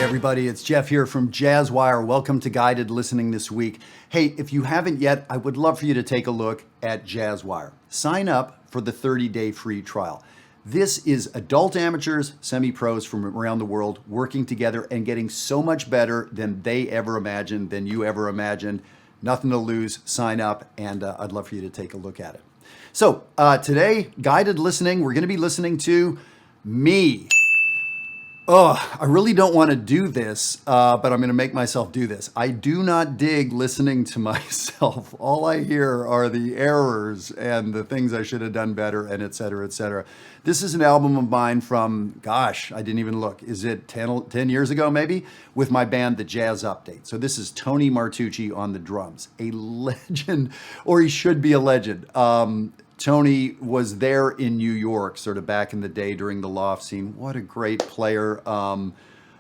everybody, it's Jeff here from JazzWire. Welcome to Guided Listening this week. Hey, if you haven't yet, I would love for you to take a look at JazzWire. Sign up for the 30-day free trial. This is adult amateurs, semi-pros from around the world working together and getting so much better than they ever imagined, than you ever imagined. Nothing to lose. Sign up, and I'd love for you to take a look at it. So today, Guided Listening, we're going to be listening to Me. Oh, I really don't want to do this, but I'm going to make myself do this. I do not dig listening to myself. All I hear are the errors and the things I should have done better, and et cetera, et cetera. This is an album of mine from, gosh, I didn't even look. Is it 10 years ago, maybe? With my band, The Jazz Update. So this is Tony Martucci on the drums. A legend, or he should be a legend. Tony was there in New York, sort of back in the day during the loft scene. What a great player.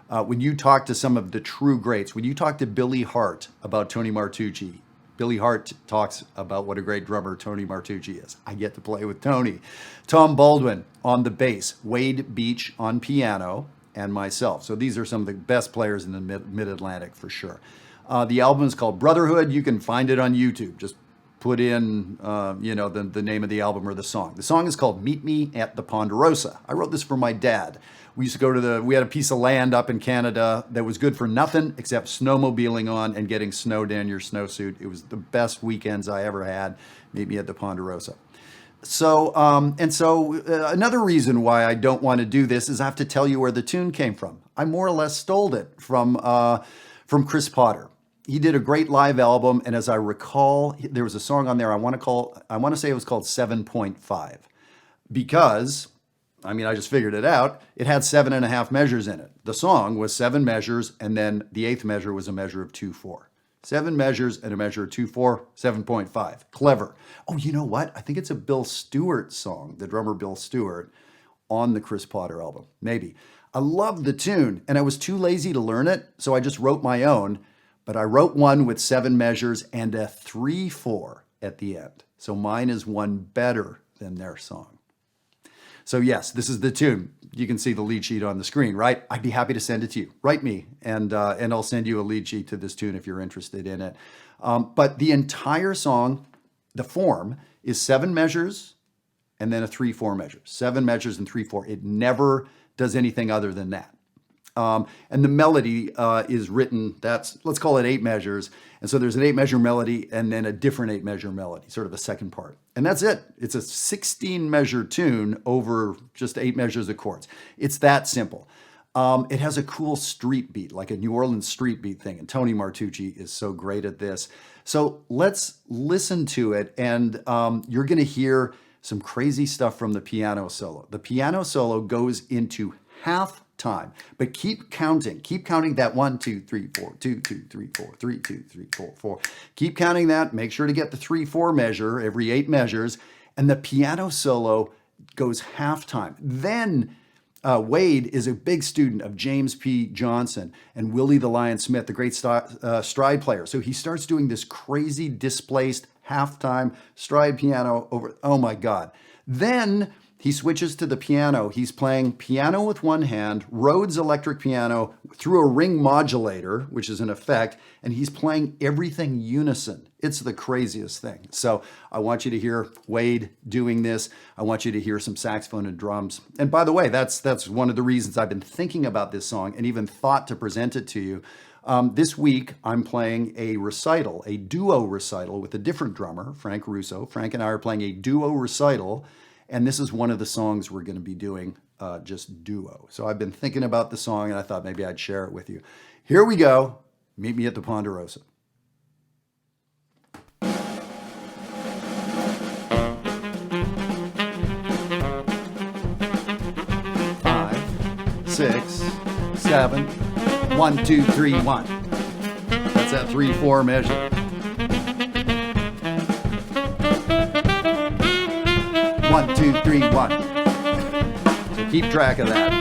When you talk to some of the true greats, when you talk to Billy Hart about Tony Martucci, Billy Hart talks about what a great drummer Tony Martucci is. I get to play with Tony. Tom Baldwin on the bass, Wade Beach on piano, and myself. So these are some of the best players in the Mid-Atlantic for sure. The album is called Brotherhood. You can find it on YouTube. Just put in, the name of the album or the song. The song is called Me At The Ponderosa. I wrote this for my dad. We used to go we had a piece of land up in Canada that was good for nothing except snowmobiling on and getting snowed in your snowsuit. It was the best weekends I ever had. Meet me at the Ponderosa. So, another reason why I don't want to do this is I have to tell you where the tune came from. I more or less stole it from Chris Potter. He did a great live album, and as I recall, there was a song on there I want to say it was called 7.5, because, I just figured it out, it had 7.5 measures in it. The song was 7 measures, and then the 8th measure was a measure of 2/4. 7 measures and a measure of 2/4, 7.5. Clever. Oh, you know what? I think it's a Bill Stewart song, the drummer Bill Stewart, on the Chris Potter album. Maybe. I love the tune, and I was too lazy to learn it, so I just wrote my own. But I wrote one with 7 measures and a 3/4 at the end. So mine is one better than their song. So yes, this is the tune. You can see the lead sheet on the screen, right? I'd be happy to send it to you. Write me, and I'll send you a lead sheet to this tune if you're interested in it. But the entire song, the form, is 7 measures and then a 3/4 measure. 7 measures and 3/4. It never does anything other than that. And the melody is written, let's call it 8 measures. And so there's an 8-measure melody and then a different 8-measure melody, sort of a second part. And that's it. It's a 16-measure tune over just 8 measures of chords. It's that simple. It has a cool street beat, like a New Orleans street beat thing. And Tony Martucci is so great at this. So let's listen to it. And you're going to hear some crazy stuff from the piano solo. The piano solo goes into half time, but keep counting that 1 2 3 4 2 2 3 4 3 2 3 4 4. Keep counting that. Make sure to get the 3/4 measure every 8 measures, and the piano solo goes half time. Then Wade is a big student of James P. Johnson and Willie the Lion Smith, the great stride player. So he starts doing this crazy displaced halftime stride piano over. Oh my God! Then he switches to the piano. He's playing piano with one hand, Rhodes electric piano through a ring modulator, which is an effect, and he's playing everything unison. It's the craziest thing. So I want you to hear Wade doing this. I want you to hear some saxophone and drums. And by the way, that's one of the reasons I've been thinking about this song and even thought to present it to you. This week, I'm playing a duo recital with a different drummer, Frank Russo. Frank and I are playing a duo recital. And this is one of the songs we're going to be doing just duo. So I've been thinking about the song, and I thought maybe I'd share it with you. Here we go. Meet Me at the Ponderosa. 5, 6, 7, 1 2 3 1. That's that 3/4 measure. 1 2 3 1. So keep track of that.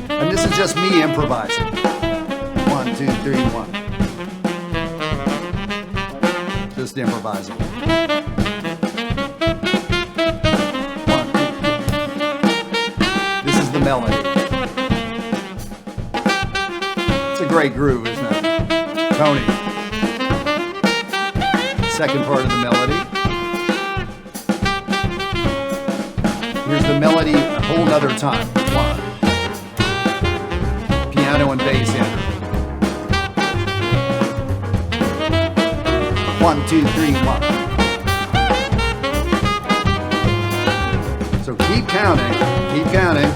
And this is just me improvising. 1 2 3 1. Just improvising. 1 2 3. This is the melody. great groove, isn't it? Tony. Second part of the melody. Here's the melody a whole nother time. One. Piano and bass in. 1, 2, 3, 1. So keep counting. Keep counting.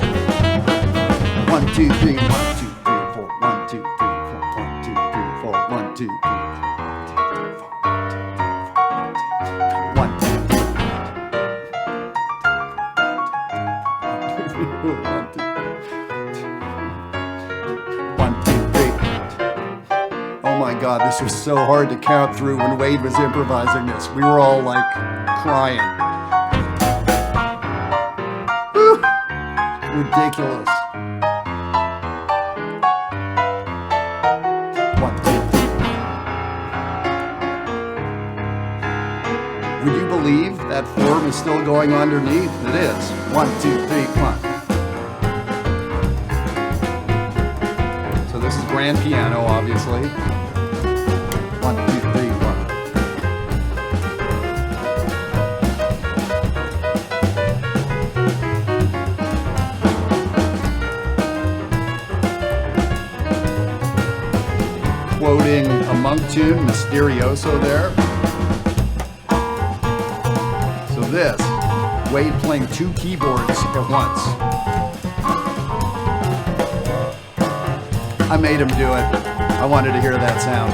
1, 2, 3, 1, 2, 3, 4. 1, 2, 3, 4. 1, 2, 3, 4. 1, 2, 3, 4. 1, 2, 3. 1, 2, 3. Oh my God, this was so hard to count through when Wade was improvising this. We were all like crying. Whew. Ridiculous. 1, 2, 3. Would you believe that form is still going underneath? It is. 1, 2, 3, 1. So this is grand piano, obviously. 1, 2, 3, 1. Quoting a monk tune, Mysterioso there. So this, Wade playing 2 keyboards at once. I made him do it. I wanted to hear that sound.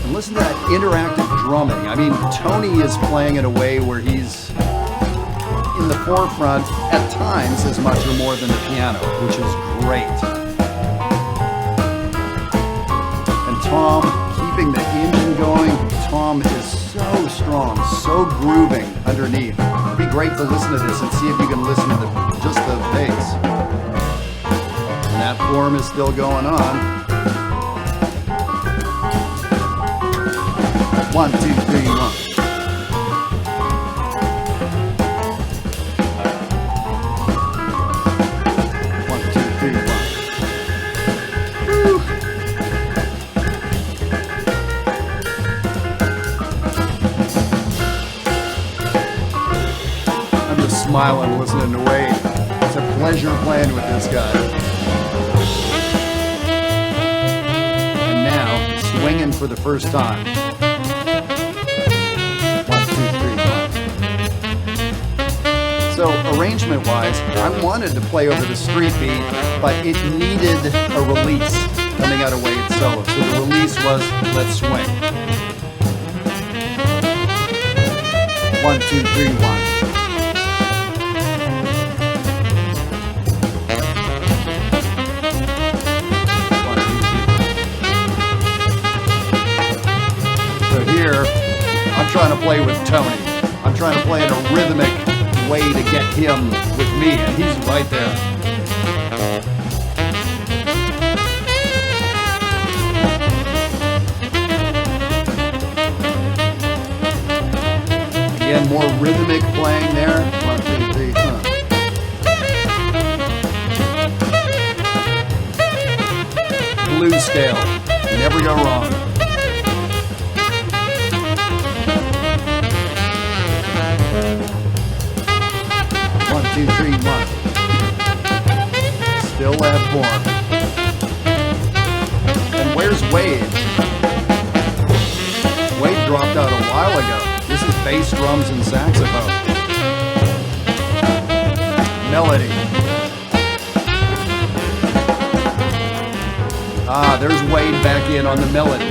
And listen to that interactive drumming. I mean, Tony is playing in a way where he's in the forefront at times as much or more than the piano, which is great. And Tom keeping the engine going. Tom is so strong, so grooving underneath. It'd be great to listen to this and see if you can listen to just the bass. And that form is still going on. 1, 2, 3, 1. 1, 2, 3, 1. Woo. I'm just smiling listening to Wade. It's a pleasure playing with this guy. And now, swinging for the first time. 1, 2, 3, 1. So, arrangement-wise, I wanted to play over the street beat, but it needed a release coming out of Wade's solo. So the release was, let's swing. 1, 2, 3, 1. Here, I'm trying to play with Tony. I'm trying to play in a rhythmic way to get him with me, and he's right there. Again, more rhythmic playing there. 1, 2, 3, Blues scale. Never go wrong. 1, 2, 3, 1. Still that form. And where's Wade? Wade dropped out a while ago. This is bass, drums, and saxophone. Melody. Ah, there's Wade back in on the melody,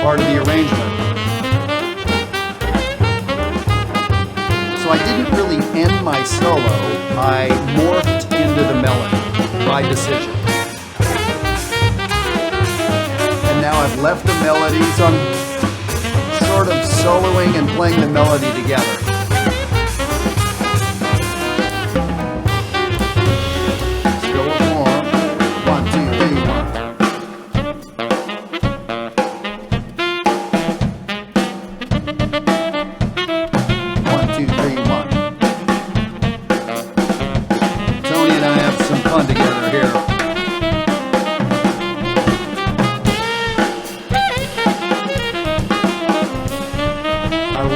part of the arrangement. So I didn't really end my solo, I morphed into the melody by decision. And now I've left the melody, so I'm sort of soloing and playing the melody together. Still a form. 1, 2, 3, 1. 1, 2, 3, 1. Tony and I have some fun together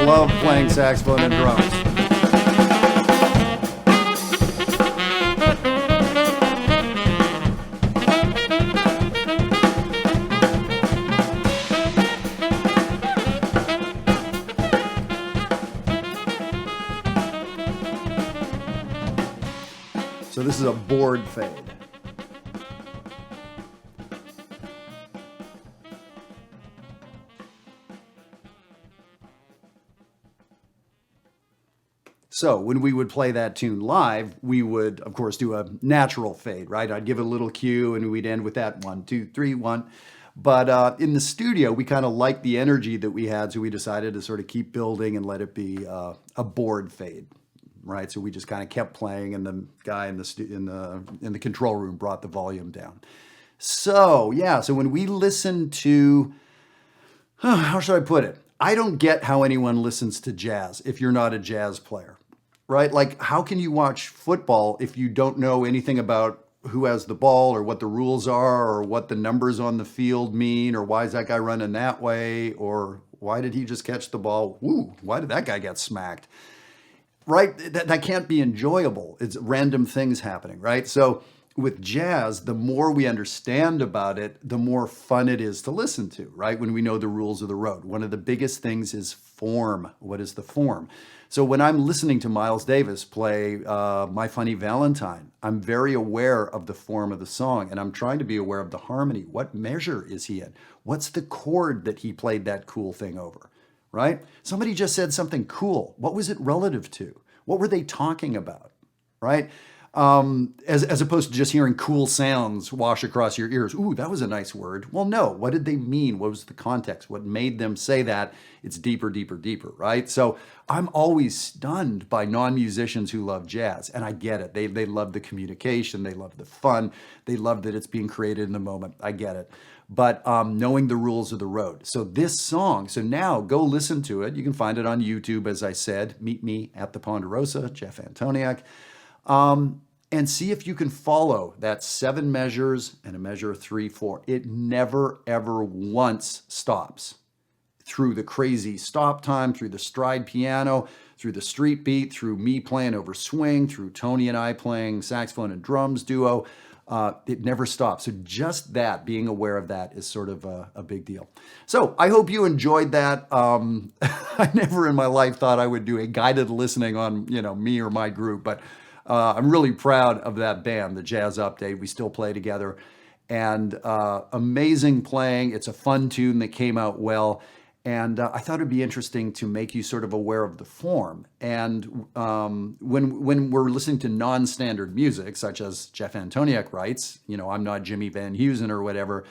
love playing saxophone and drums. So this is a board fade. So when we would play that tune live, we would, of course, do a natural fade, right? I'd give it a little cue and we'd end with that 1, 2, 3, 1. But in the studio, we kind of liked the energy that we had, so we decided to sort of keep building and let it be a board fade, right? So we just kind of kept playing, and the guy in the control room brought the volume down. So yeah, so when we listen to, how should I put it? I don't get how anyone listens to jazz if you're not a jazz player, right? Like, how can you watch football if you don't know anything about who has the ball or what the rules are or what the numbers on the field mean or why is that guy running that way or why did he just catch the ball? Woo, why did that guy get smacked? Right? That can't be enjoyable. It's random things happening, right? So with jazz, the more we understand about it, the more fun it is to listen to, right? When we know the rules of the road. One of the biggest things is form. What is the form? So when I'm listening to Miles Davis play My Funny Valentine, I'm very aware of the form of the song, and I'm trying to be aware of the harmony. What measure is he in? What's the chord that he played that cool thing over, right? Somebody just said something cool. What was it relative to? What were they talking about, right? As opposed to just hearing cool sounds wash across your ears. Ooh, that was a nice word. Well, no, what did they mean? What was the context? What made them say that? It's deeper, deeper, deeper, right? So I'm always stunned by non-musicians who love jazz, and I get it. They love the communication, they love the fun, they love that it's being created in the moment. I get it. But knowing the rules of the road. So this song, so now go listen to it. You can find it on YouTube, as I said. Meet Me at the Ponderosa, Jeff Antoniuk. And see if you can follow that 7 measures and a measure of 3, 4. It never, ever once stops. Through the crazy stop time, through the stride piano, through the street beat, through me playing over swing, through Tony and I playing saxophone and drums duo. It never stops. So just that, being aware of that is sort of a big deal. So I hope you enjoyed that. I never in my life thought I would do a guided listening on, me or my group, but I'm really proud of that band, the Jazz Update. We still play together, and amazing playing. It's a fun tune that came out well, and I thought it'd be interesting to make you sort of aware of the form. And when we're listening to non-standard music, such as Jeff Antoniuk writes, I'm not Jimmy Van Heusen or whatever,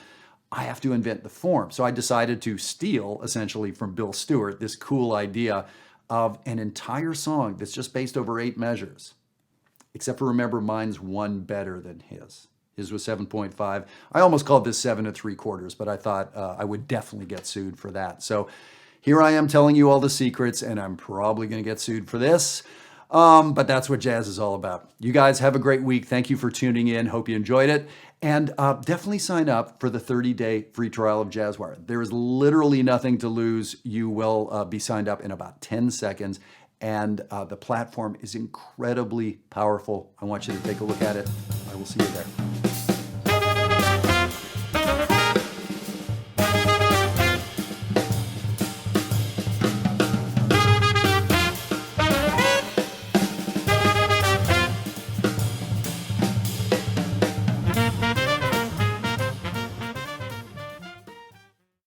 I have to invent the form. So I decided to steal, essentially, from Bill Stewart, this cool idea of an entire song that's just based over 8 measures. Except for, remember, mine's 1 better than his. His was 7.5. I almost called this 7 3/4, but I thought I would definitely get sued for that. So here I am telling you all the secrets, and I'm probably going to get sued for this. But that's what jazz is all about. You guys have a great week. Thank you for tuning in. Hope you enjoyed it. And definitely sign up for the 30-day free trial of Jazzwire. There is literally nothing to lose. You will be signed up in about 10 seconds. And the platform is incredibly powerful. I want you to take a look at it. I will see you there.